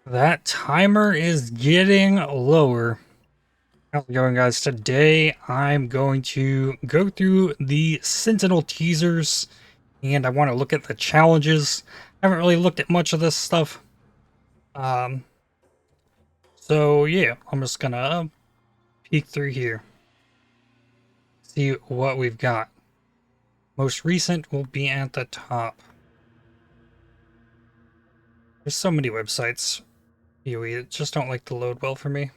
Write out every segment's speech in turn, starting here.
That timer is getting lower. How's it going, guys? Today I'm going to go through the Sentinel Teasers, and I want to look at the challenges. I haven't really looked at much of this stuff. Um, so yeah, I'm just gonna peek through here, see what we've got. Most recent will be at the top. There's so many websites. It just don't like to load well for me.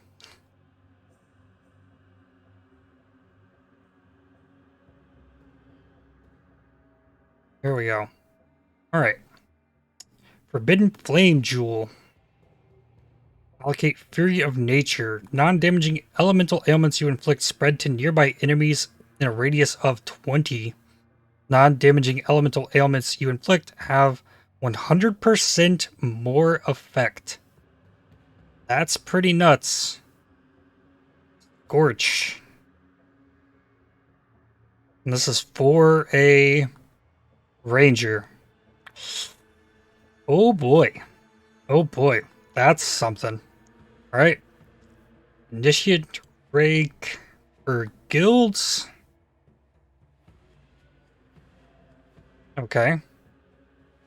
Here we go. Alright. Forbidden Flame Jewel. Allocate Fury of Nature. Non-damaging elemental ailments you inflict spread to nearby enemies in a radius of 20. Non-damaging elemental ailments you inflict have 100% more effect. That's pretty nuts. Scorch. And this is for a ranger. Oh boy. Oh boy. That's something. Alright. Initiate Rake for guilds. Okay.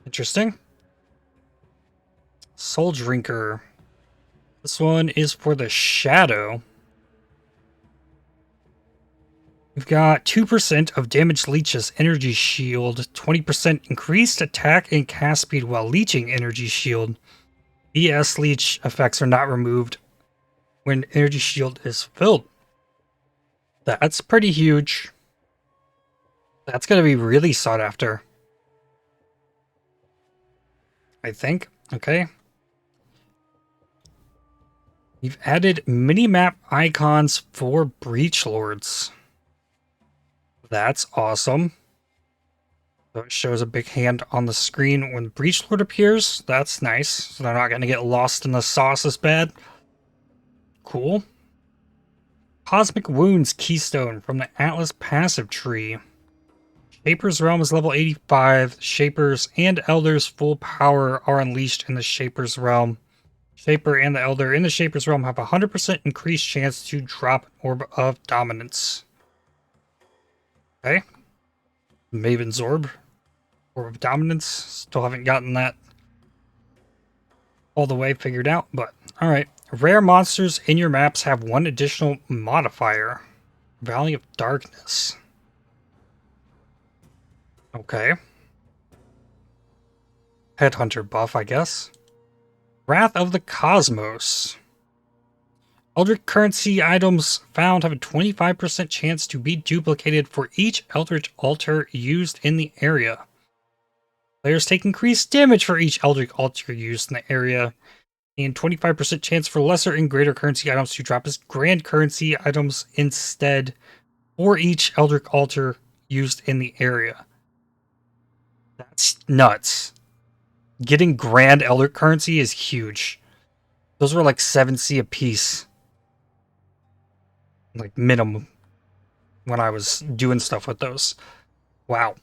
Interesting. Soul Drinker. This one is for the Shadow. We've got 2% of damage leeches energy shield, 20% increased attack and cast speed while leeching energy shield. BS leech effects are not removed when energy shield is filled. That's pretty huge. That's going to be really sought after, I think. Okay. We've added mini-map icons for Breach Lords. That's awesome. So it shows a big hand on the screen when Breach Lord appears. That's nice. So they're not going to get lost in the sauce as bad. Cool. Cosmic Wounds Keystone from the Atlas passive tree. Shaper's Realm is level 85. Shapers and Elders full power are unleashed in the Shaper's Realm. Shaper and the Elder in the Shaper's Realm have a 100% increased chance to drop Orb of Dominance. Okay. Maven's Orb. Orb of Dominance. Still haven't gotten that all the way figured out, but alright. Rare monsters in your maps have one additional modifier. Valley of Darkness. Okay. Headhunter buff, I guess. Wrath of the Cosmos. Eldritch currency items found have a 25% chance to be duplicated for each Eldritch Altar used in the area. Players take increased damage for each Eldritch Altar used in the area, and 25% chance for lesser and greater currency items to drop as grand currency items instead for each Eldritch Altar used in the area. That's nuts. Getting grand Eldritch currency is huge. Those were like 7C a piece. Like minimum when I was doing stuff with those. Wow.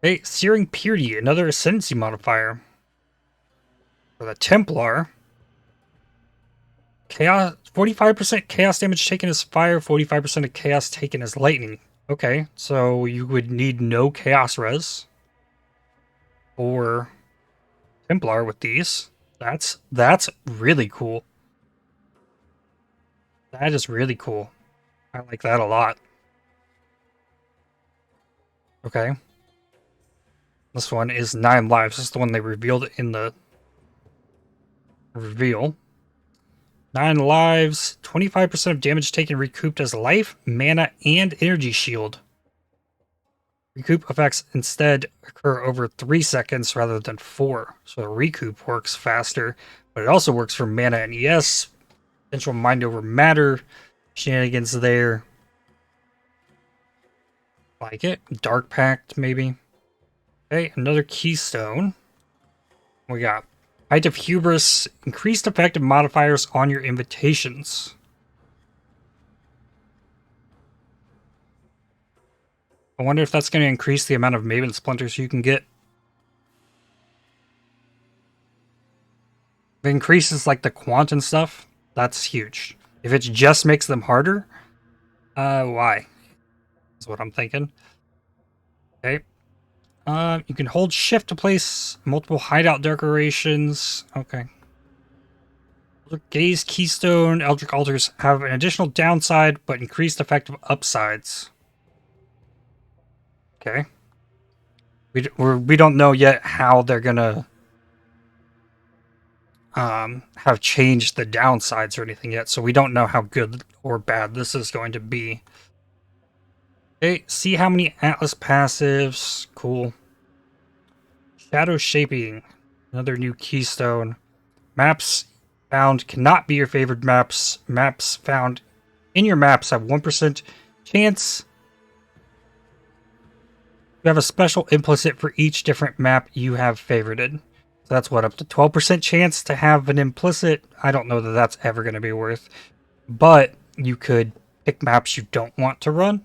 Hey, Searing Purity, another Ascendancy modifier. For the Templar. Chaos 45% chaos damage taken as fire, 45% of chaos taken as lightning. Okay, so you would need no chaos res for Templar with these. That's really cool. That is really cool. I like that a lot. Okay. This one is 9 lives. This is the one they revealed in the reveal. 9 lives, 25% of damage taken recouped as life, mana, and energy shield. Recoup effects instead occur over 3 seconds rather than 4. So the recoup works faster, but it also works for mana and ES. Potential mind over matter shenanigans there. Like it. Dark Pact, maybe. Okay, another keystone. We got Height of Hubris, increased effective modifiers on your invitations. I wonder if that's going to increase the amount of Maven Splinters you can get. If it increases like the quant and stuff, that's huge. If it just makes them harder, why? Is what I'm thinking. Okay. You can hold shift to place multiple hideout decorations. Okay. Gaze, Keystone, Eldritch Alters have an additional downside, but increased effective upsides. Okay. We don't know yet how they're gonna have changed the downsides or anything yet, so we don't know how good or bad this is going to be. Okay, see how many Atlas passives. Cool. Shadow Shaping, another new keystone. Maps found cannot be your favorite maps. Maps found in your maps have 1% chance. You have a special implicit for each different map you have favorited. So that's what, up to 12% chance to have an implicit. I don't know that that's ever going to be worth. But you could pick maps you don't want to run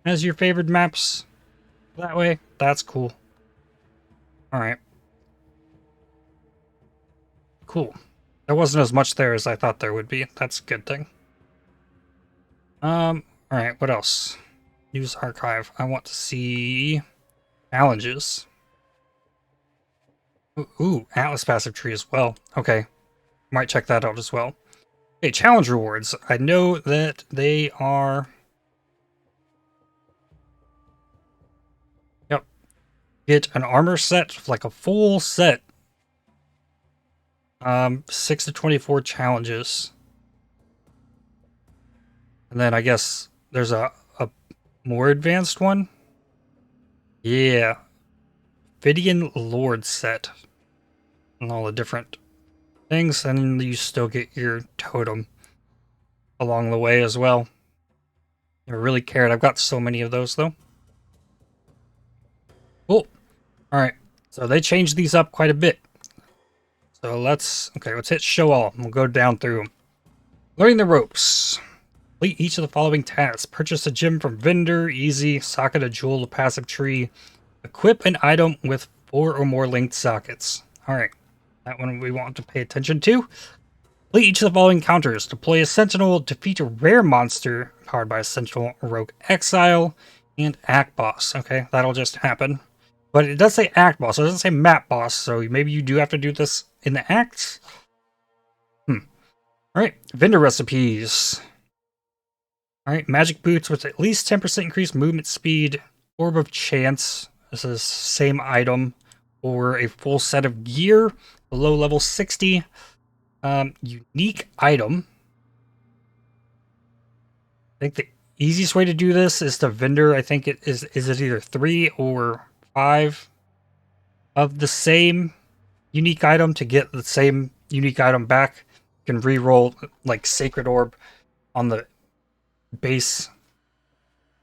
as your favorite maps. That way, that's cool. Alright. Cool. There wasn't as much there as I thought there would be. That's a good thing. Alright, what else? News archive. I want to see challenges. Ooh, Atlas passive tree as well. Okay. Might check that out as well. Okay, challenge rewards. I know that they are... Yep. Get an armor set, like a full set. 6 to 24 challenges. And then I guess there's a more advanced one. Yeah. Vidian Lord set. And all the different things. And you still get your totem along the way as well. I really cared. I've got so many of those though. Cool. Alright. So they changed these up quite a bit. So let's hit show all. We'll go down through them. Learning the ropes. Complete each of the following tasks. Purchase a gem from vendor, easy. Socket a jewel to passive tree. Equip an item with 4 or more linked sockets. Alright, that one we want to pay attention to. Complete each of the following encounters. Deploy a Sentinel, defeat a rare monster powered by a Sentinel, Rogue Exile, and Act Boss. Okay, that'll just happen. But it does say Act Boss, so it doesn't say Map Boss, so maybe you do have to do this in the acts? Alright, vendor recipes. Alright, magic boots with at least 10% increased movement speed. Orb of Chance. This is same item. Or a full set of gear. Below level 60. Unique item. I think the easiest way to do this is to vendor. I think it is it either 3 or 5 of the same unique item to get the same unique item back. You can re-roll like Sacred Orb on the base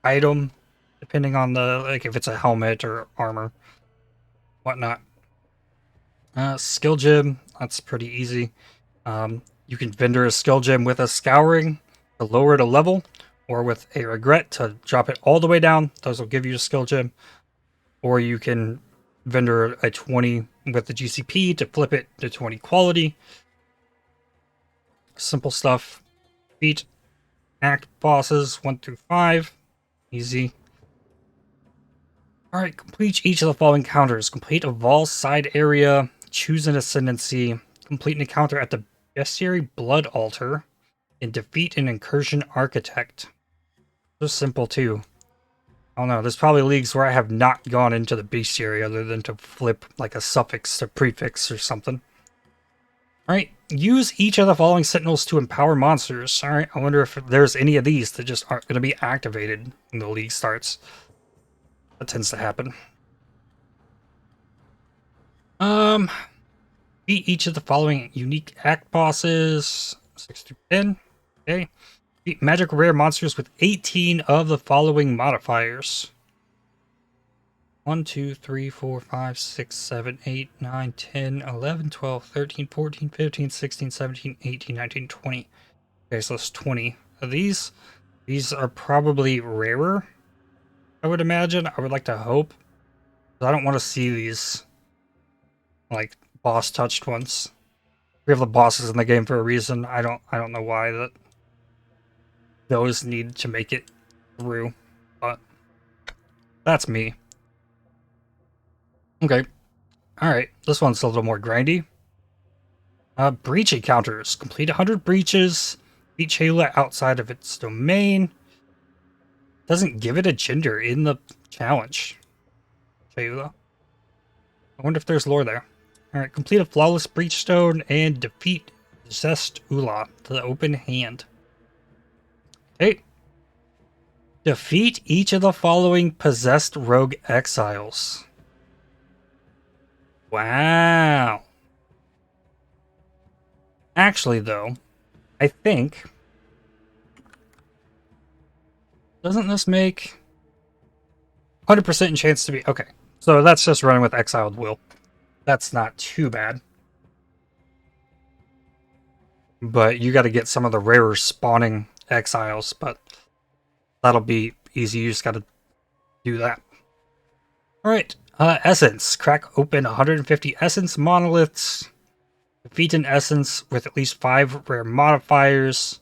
item, depending on the, like, if it's a helmet or armor, whatnot. Skill gem, that's pretty easy. You can vendor a skill gem with a scouring to lower it a level, or with a regret to drop it all the way down. Those will give you a skill gem. Or you can vendor a 20 with the GCP to flip it to 20 quality. Simple stuff. Beat act bosses 1 through 5. Easy. Alright, complete each of the following encounters. Complete a Vol side area. Choose an ascendancy. Complete an encounter at the Bestiary Blood Altar. And defeat an Incursion Architect. Just simple too. I don't know, there's probably leagues where I have not gone into the Bestiary other than to flip like a suffix to prefix or something. Alright, use each of the following sentinels to empower monsters. Alright, I wonder if there's any of these that just aren't going to be activated when the league starts. That tends to happen. Beat each of the following unique act bosses. 6 through 10. Okay. Beat magic rare monsters with 18 of the following modifiers. 1, 2, 3, 4, 5, 6, 7, 8, 9, 10, 11, 12, 13, 14, 15, 16, 17, 18, 19, 20. Okay, so that's 20 of these. These are probably rarer, I would imagine. I would like to hope. I don't want to see these, like, boss-touched ones. We have the bosses in the game for a reason. I don't know why that those need to make it through, but that's me. Okay. Alright, this one's a little more grindy. Breach encounters. Complete 100 breaches. Beat Shayla outside of its domain. Doesn't give it a gender in the challenge. Shayla. I wonder if there's lore there. Alright, complete a flawless breach stone and defeat Zest Ula to the open hand. Okay. Defeat each of the following possessed rogue exiles. Wow. Actually, though, I think... Doesn't this make 100% chance to be... Okay, so that's just running with Exiled Will. That's not too bad. But you got to get some of the rarer spawning exiles, but that'll be easy. You just got to do that. Alright, Essence. Crack open 150 Essence monoliths. Defeat an Essence with at least 5 rare modifiers.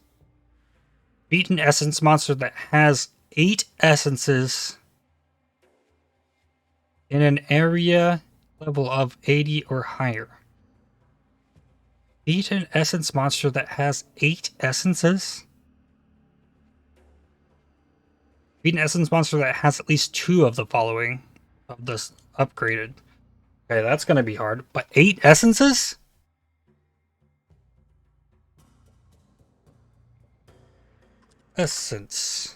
Beat an Essence monster that has 8 Essences in an area level of 80 or higher. Beat an Essence monster that has 8 Essences. Beat an Essence monster that has at least 2 of the following of this upgraded. Okay, that's going to be hard. But 8 Essences? Essence.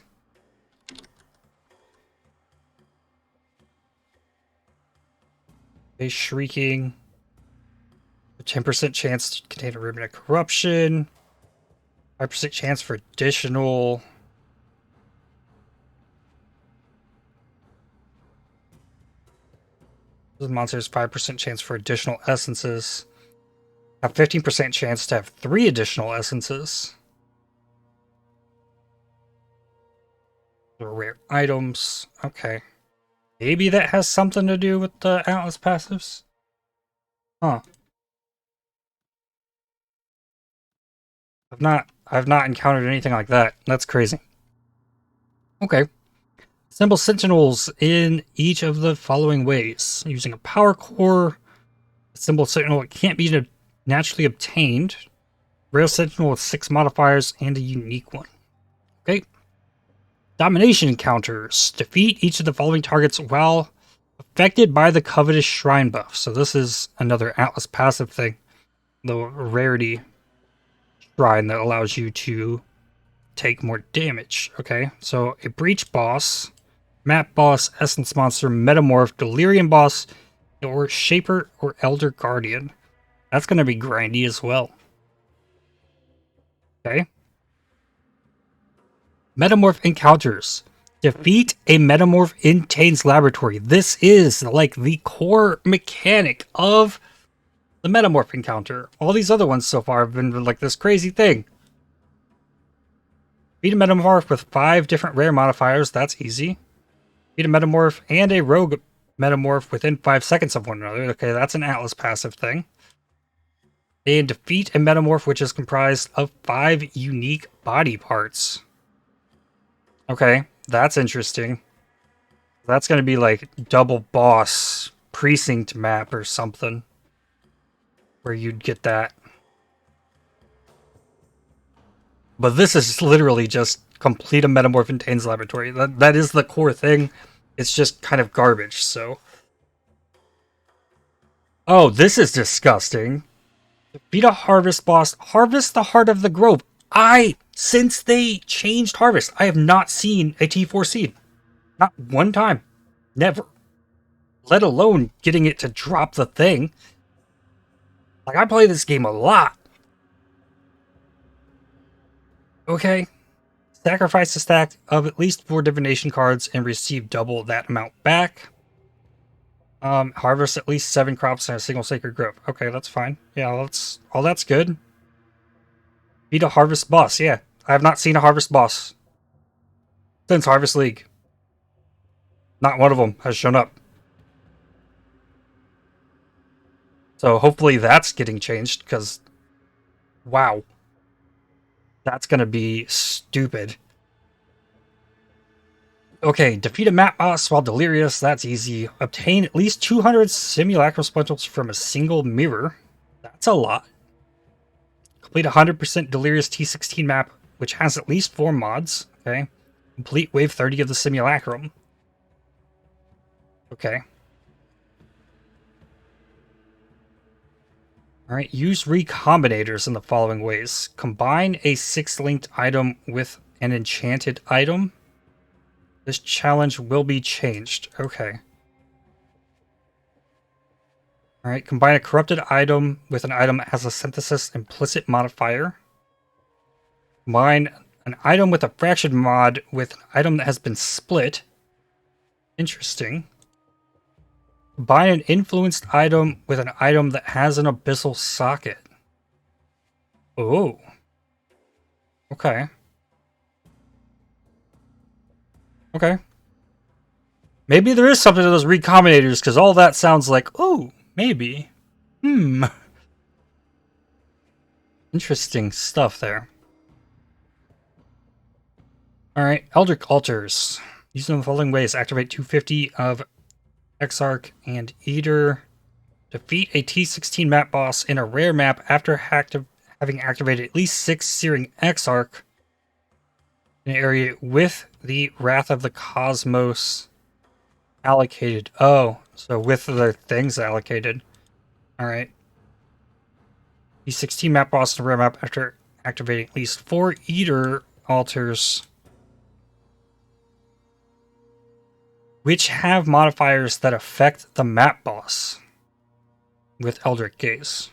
A Shrieking. A 10% chance to contain a ribbon of corruption. 5% chance for additional. This monster's 5% chance for additional essences. Have 15% chance to have 3 additional essences. Rare items. Okay. Maybe that has something to do with the Atlas passives? Huh. I've not encountered anything like that. That's crazy. Okay. Assemble sentinels in each of the following ways. Using a power core. Assemble sentinel that can't be naturally obtained. Rare sentinel with 6 modifiers and a unique one. Okay. Domination Encounters. Defeat each of the following targets while affected by the Covetous Shrine buff. So this is another Atlas passive thing. The rarity shrine that allows you to take more damage. Okay, so a Breach boss, Map boss, Essence monster, Metamorph, Delirium boss, or Shaper or Elder Guardian. That's going to be grindy as well. Okay. Metamorph Encounters. Defeat a Metamorph in Tane's Laboratory. This is like the core mechanic of the Metamorph Encounter. All these other ones so far have been like this crazy thing. Beat a Metamorph with 5 different rare modifiers. That's easy. Beat a Metamorph and a Rogue Metamorph within 5 seconds of one another. Okay, that's an Atlas passive thing. And defeat a Metamorph which is comprised of 5 unique body parts. Okay, that's interesting. That's going to be like double boss precinct map or something. Where you'd get that. But this is literally just complete a Metamorph in Tane's Laboratory. That is the core thing. It's just kind of garbage, so. Oh, this is disgusting. Beat a Harvest boss. Harvest the Heart of the Grove. Since they changed Harvest, I have not seen a T4 seed. Not one time. Never. Let alone getting it to drop the thing. Like, I play this game a lot. Okay. Sacrifice a stack of at least 4 divination cards and receive double that amount back. Harvest at least 7 crops in a single sacred grove. Okay, that's fine. Yeah, that's good. Beat a Harvest boss. Yeah, I have not seen a Harvest boss since Harvest League. Not one of them has shown up. So hopefully that's getting changed, because Wow. That's gonna be stupid. Okay, defeat a map boss while delirious. That's easy. Obtain at least 200 simulacrum splinters from a single mirror. That's a lot. Complete 100% delirious T16 map, which has at least 4 mods. Okay. Complete wave 30 of the simulacrum. Okay. Alright, use recombinators in the following ways. Combine a 6-linked item with an enchanted item. This challenge will be changed. Okay. Alright, combine a corrupted item with an item that has a synthesis implicit modifier. Combine an item with a fractured mod with an item that has been split. Interesting. Combine an influenced item with an item that has an abyssal socket. Oh. Okay. Okay. Maybe there is something to those recombinators, because all that sounds like, oh, maybe. Interesting stuff there. Alright, Eldritch Alters. Use them in the following ways. Activate 250 of Exarch and Eater. Defeat a T16 map boss in a rare map after having activated at least 6 Searing Exarch in an area with the Wrath of the Cosmos allocated. Oh, so with the things allocated. Alright. T16 map boss in a rare map after activating at least 4 Eater altars, which have modifiers that affect the map boss with Eldritch Gaze.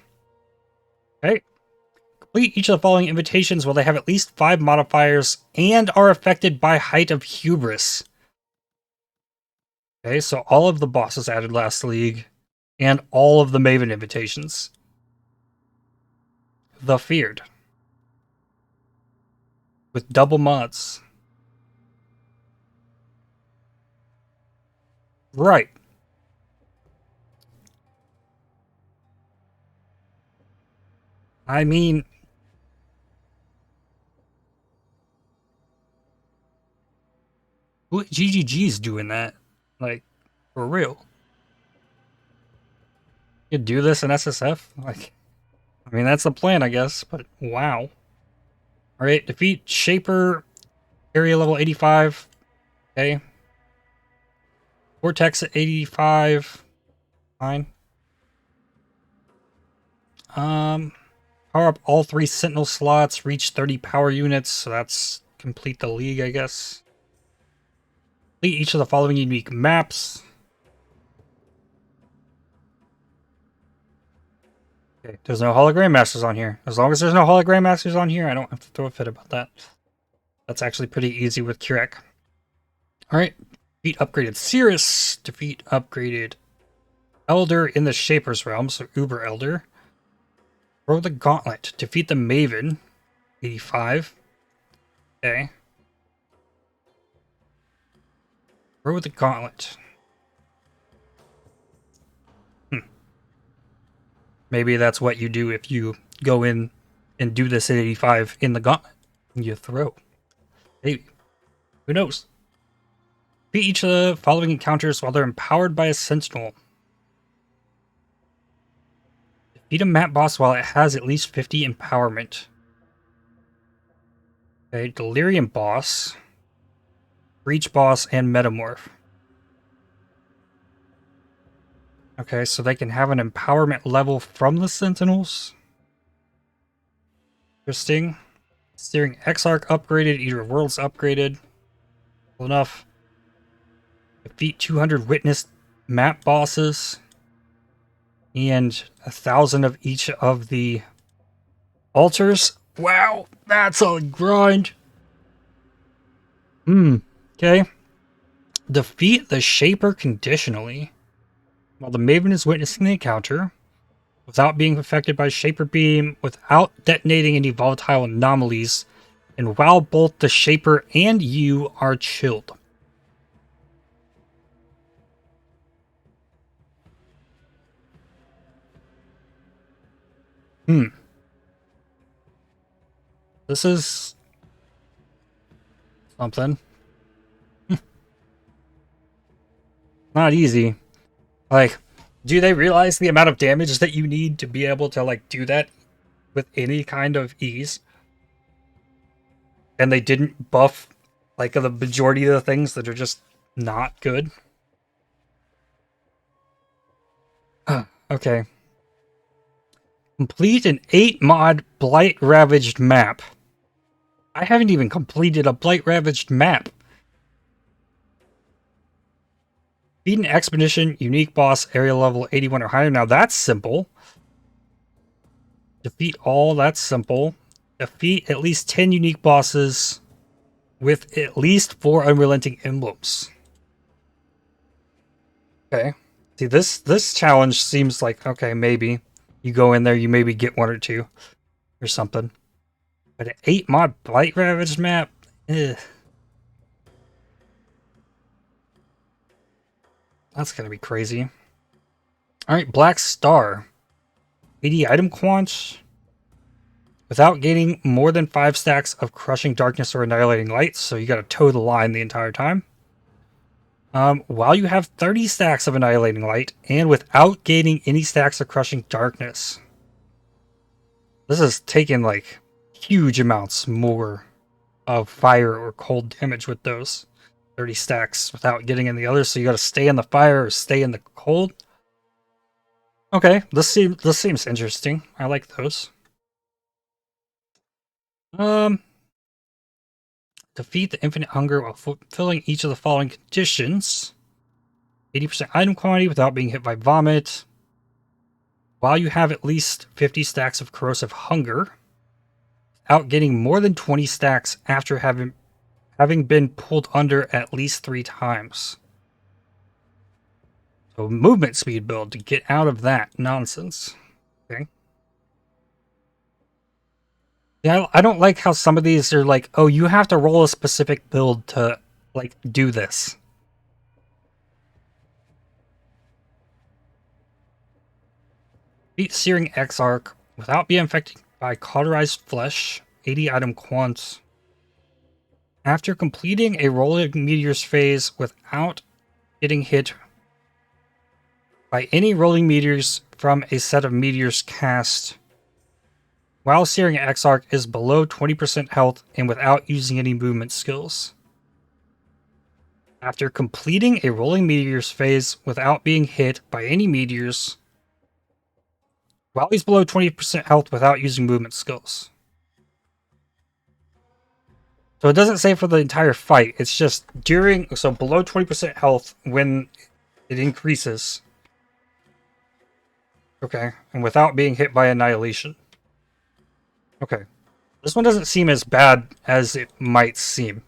Okay. Complete each of the following invitations while they have at least 5 modifiers and are affected by Height of Hubris. Okay, so all of the bosses added last league, and all of the Maven invitations. The Feared. With double mods. Right. I mean, GGG's doing that. Like, for real. You do this in SSF? Like, I mean, that's the plan, I guess, but wow. Alright, defeat Shaper, area level 85. Okay. Vortex at 85. Fine. Power up all 3 Sentinel slots, reach 30 power units, so that's complete the league, I guess. Complete each of the following unique maps. Okay, there's no hologram masters on here. As long as there's no hologram masters on here, I don't have to throw a fit about that. That's actually pretty easy with Kurek. Alright. Defeat upgraded Cirrus. Defeat upgraded Elder in the Shaper's realm, so Uber Elder. Throw the Gauntlet. Defeat the Maven. 85. Okay. Throw the Gauntlet. Maybe that's what you do if you go in and do this at 85 in the Gauntlet. You throw. Maybe. Who knows? Defeat each of the following encounters while they're empowered by a Sentinel. Defeat a map boss while it has at least 50 empowerment. Okay, Delirium boss, Breach boss, and Metamorph. Okay, so they can have an empowerment level from the Sentinels. Interesting. Steering Exarch upgraded, Eater of Worlds upgraded. Well enough. Defeat 200 witnessed map bosses. And 1,000 of each of the altars. Wow, that's a grind. Okay. Defeat the Shaper conditionally while the Maven is witnessing the encounter, without being affected by Shaper Beam, without detonating any volatile anomalies, and while both the Shaper and you are chilled. This is something. Not easy. Like, do they realize the amount of damage that you need to be able to, like, do that with any kind of ease? And they didn't buff, like, the majority of the things that are just not good? Okay. Complete an 8-mod Blight Ravaged map. I haven't even completed a Blight Ravaged map. Beat an Expedition, unique boss, area level 81 or higher. Now that's simple. Defeat all, that's simple. Defeat at least 10 unique bosses with at least 4 unrelenting emblems. Okay. See, this challenge seems like, okay, maybe. You go in there, you maybe get 1 or 2 or something. But an 8-mod Blight Ravaged map? Ugh. That's gonna be crazy. Alright, Black Star. 80 item quant. Without gaining more than 5 stacks of Crushing Darkness or Annihilating Light, so you gotta toe the line the entire time. While you have 30 stacks of Annihilating Light, and without gaining any stacks of Crushing Darkness. This is taking, like, huge amounts more of fire or cold damage with those 30 stacks without getting in the others, so you gotta stay in the fire or stay in the cold. Okay, this seems interesting. I like those. Defeat the infinite hunger while fulfilling each of the following conditions. 80% item quantity without being hit by vomit. While you have at least 50 stacks of corrosive hunger. Without getting more than 20 stacks after having been pulled under at least 3 times. So movement speed build to get out of that nonsense. Okay. Yeah, I don't like how some of these are like, oh, you have to roll a specific build to, like, do this. Beat Searing Exarch without being affected by cauterized flesh. 80 item quants. After completing a rolling meteors phase without getting hit by any rolling meteors from a set of meteors cast, while Searing Exarch is below 20% health and without using any movement skills. After completing a rolling meteors phase without being hit by any meteors, while he's below 20% health without using movement skills. So it doesn't say for the entire fight, it's just during, so below 20% health when it increases. Okay, and without being hit by annihilation. Okay. This one doesn't seem as bad as it might seem.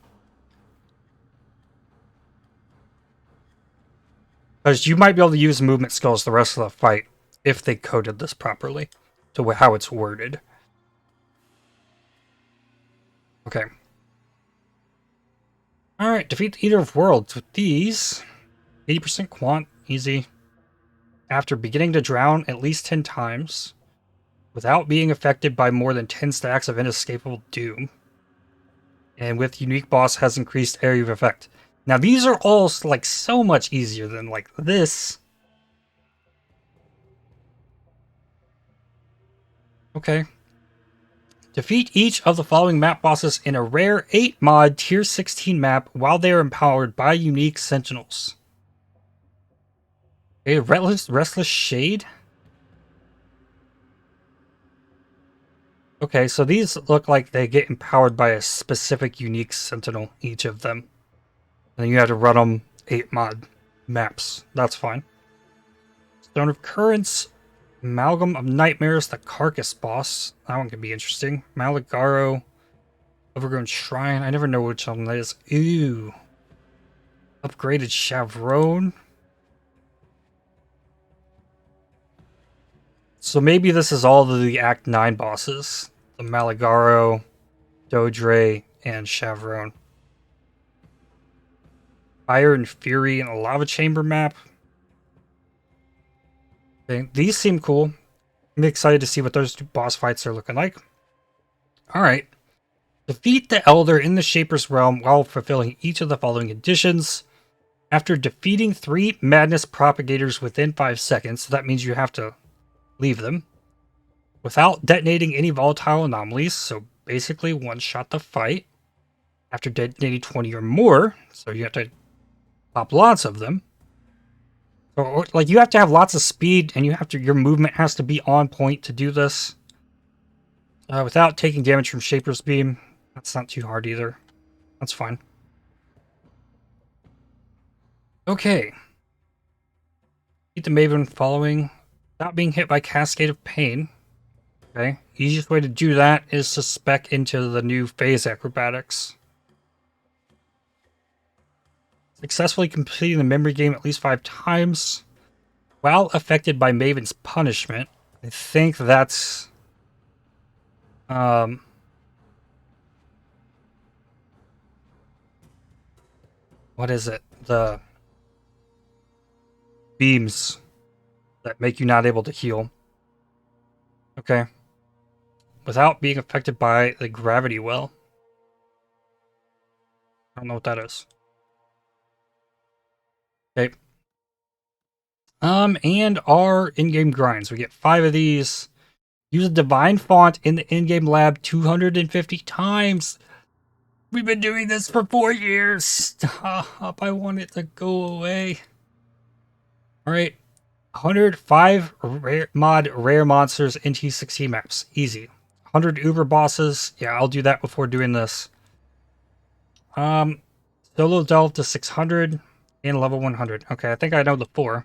Because you might be able to use movement skills the rest of the fight if they coded this properly to how it's worded. Okay. Alright, defeat the Eater of Worlds with these. 80% quant, easy. After beginning to drown at least 10 times, without being affected by more than 10 stacks of inescapable doom. And with unique boss has increased area of effect. Now these are all, like, so much easier than, like, this. Okay. Defeat each of the following map bosses in a rare 8-mod tier 16 map while they are empowered by unique sentinels. A Restless Shade? Okay, so these look like they get empowered by a specific unique sentinel, each of them. And then you have to run them 8-mod maps. That's fine. Stone of Currents, Amalgam of Nightmares, the Carcass boss. That one could be interesting. Malagaro, Overgrown Shrine. I never know which one that is. Ooh. Upgraded Chavron. So maybe this is all the Act 9 bosses. The Malagaro, Dodre, and Chavron. Fire and Fury and a Lava Chamber map. Okay, these seem cool. I'm excited to see what those two boss fights are looking like. Alright. Defeat the Elder in the Shaper's realm while fulfilling each of the following conditions. After defeating 3 Madness Propagators within 5 seconds, so that means you have to leave them, without detonating any volatile anomalies, so basically one-shot the fight. After detonating 20 or more, so you have to pop lots of them. So, like, you have to have lots of speed, and your movement has to be on point to do this. Without taking damage from Shaper's Beam. That's not too hard either. That's fine. Okay. Beat the Maven following without being hit by Cascade of Pain. Okay. Easiest way to do that is to spec into the new phase acrobatics. Successfully completing the memory game at least 5 times while affected by Maven's punishment. I think that's what is it? The beams that make you not able to heal. Okay. Without being affected by the gravity well. I don't know what that is. Okay. And our in-game grinds. We get 5 of these. Use a divine font in the in-game lab 250 times. We've been doing this for 4 years. Stop. I want it to go away. Alright. 105 rare monsters in T16 maps. Easy. 100 Uber bosses. Yeah, I'll do that before doing this. Solo delve to 600 and level 100. Okay, I think I know the 4.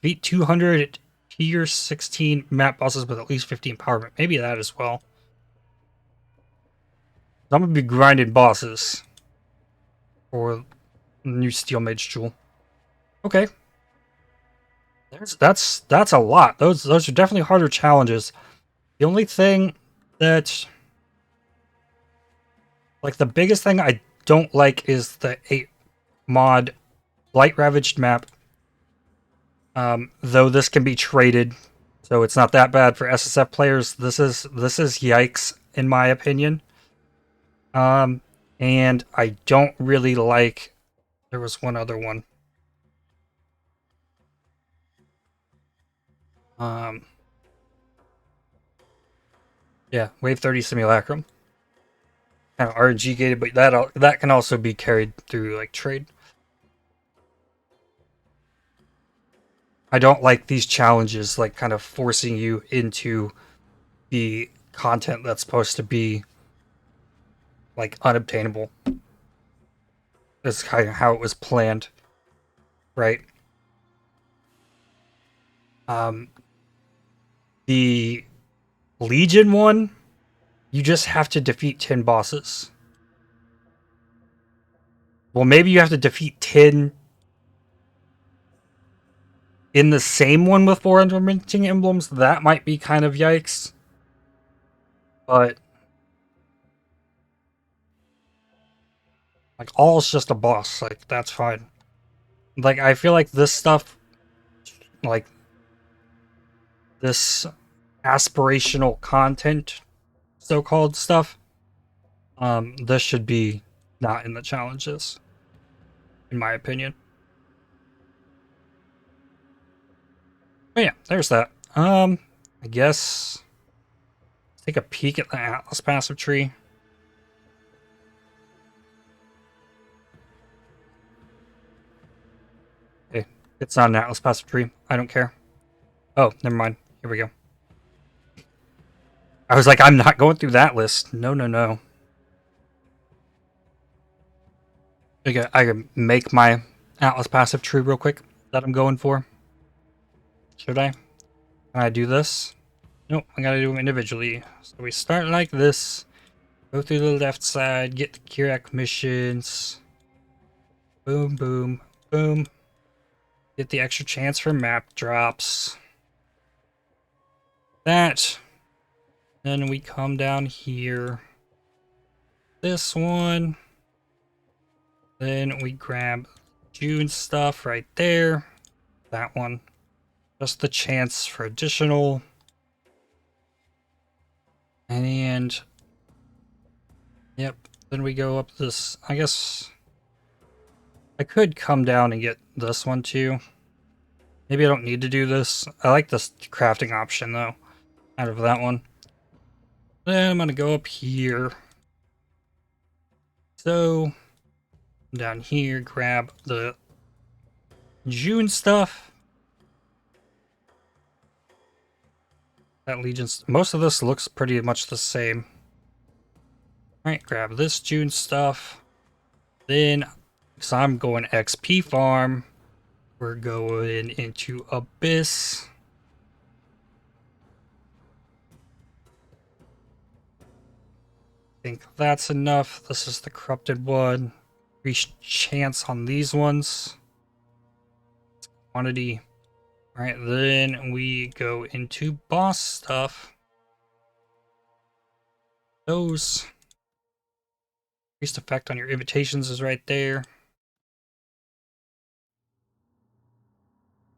Beat 200 tier 16 map bosses with at least 50 empowerment. Maybe that as well. I'm gonna be grinding bosses for new Steel Mage Jewel. Okay. That's a lot. Those are definitely harder challenges. The only thing that, like, the biggest thing I don't like is the 8 mod Light Ravaged map. Though this can be traded, so it's not that bad for SSF players. This is yikes in my opinion. And I don't really like. There was one other one. Yeah, Wave 30 Simulacrum. Kind of RNG gated, but that can also be carried through like trade. I don't like these challenges, like kind of forcing you into the content that's supposed to be like unobtainable. That's kind of how it was planned, right? The Legion one, you just have to defeat 10 bosses. Well, maybe you have to defeat 10 in the same one with 4 unrelenting emblems. That might be kind of yikes. But like, all is just a boss. Like, that's fine. Like, I feel like this stuff, like, this aspirational content, so-called stuff, this should be not in the challenges, in my opinion. But yeah, there's that. I guess take a peek at the Atlas passive tree. Okay, it's not an Atlas passive tree. I don't care. Oh, never mind. Here we go. I was like, I'm not going through that list. No. Okay, I can make my Atlas passive tree real quick that I'm going for. Should I? Can I do this? Nope, I gotta do them individually. So we start like this. Go through the left side, get the Kirak missions. Boom, boom, boom. Get the extra chance for map drops. That. Then we come down here. This one. Then we grab June stuff right there. That one. Just the chance for additional. And Yep. Then we go up this. I guess I could come down and get this one too. Maybe I don't need to do this. I like this crafting option though, out of that one. Then I'm gonna go up here. So down here, grab the June stuff. That Legion's. Most of this looks pretty much the same. Alright, grab this June stuff. Then, because I'm going XP farm, we're going into Abyss. I think that's enough. This is the corrupted one. Increase chance on these ones. Quantity. Alright, then we go into boss stuff. Those. Increased effect on your invitations is right there.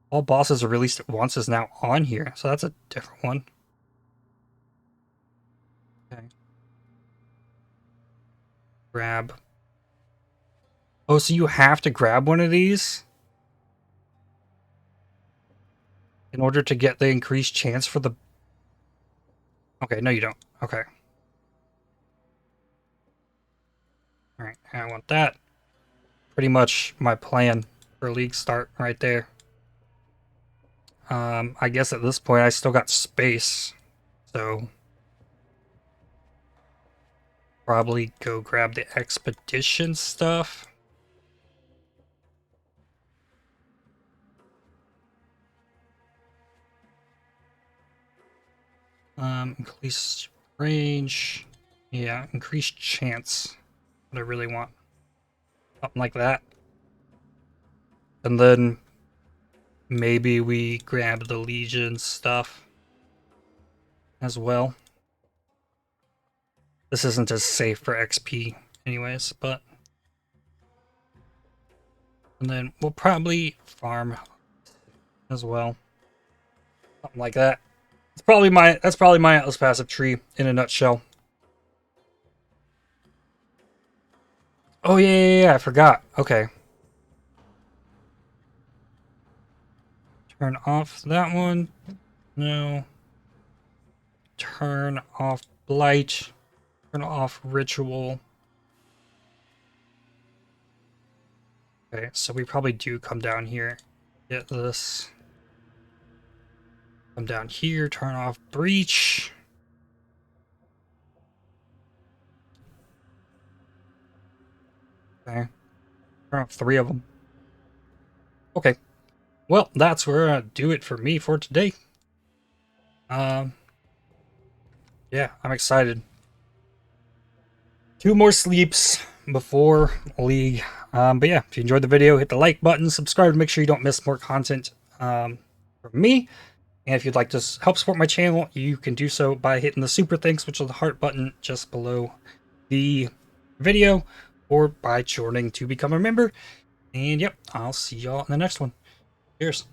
All bosses are released at once is now on here, so that's a different one. Okay. Grab. Oh, so you have to grab one of these in order to get the increased chance for the... Okay, no you don't. Okay. Alright, I want that. Pretty much my plan for League start right there. I guess at this point I still got space, so probably go grab the expedition stuff. Increase range. Yeah, increase chance. What I really want. Something like that. And then maybe we grab the Legion stuff as well. This isn't as safe for XP anyways, but... And then we'll probably farm as well. Something like that. That's probably my Atlas passive tree in a nutshell. Oh yeah, I forgot. Okay. Turn off that one. No. Turn off Blight. Turn off Ritual. Okay, so we probably do come down here. Get this. Come down here, turn off Breach. Okay. Turn off 3 of them. Okay. Well, that's where I do it for me for today. Yeah, I'm excited. 2 more sleeps before League. But yeah, if you enjoyed the video, hit the like button, subscribe to make sure you don't miss more content from me. And if you'd like to help support my channel, you can do so by hitting the super thanks, which is the heart button just below the video, or by joining to become a member. And yep, I'll see y'all in the next one. Cheers.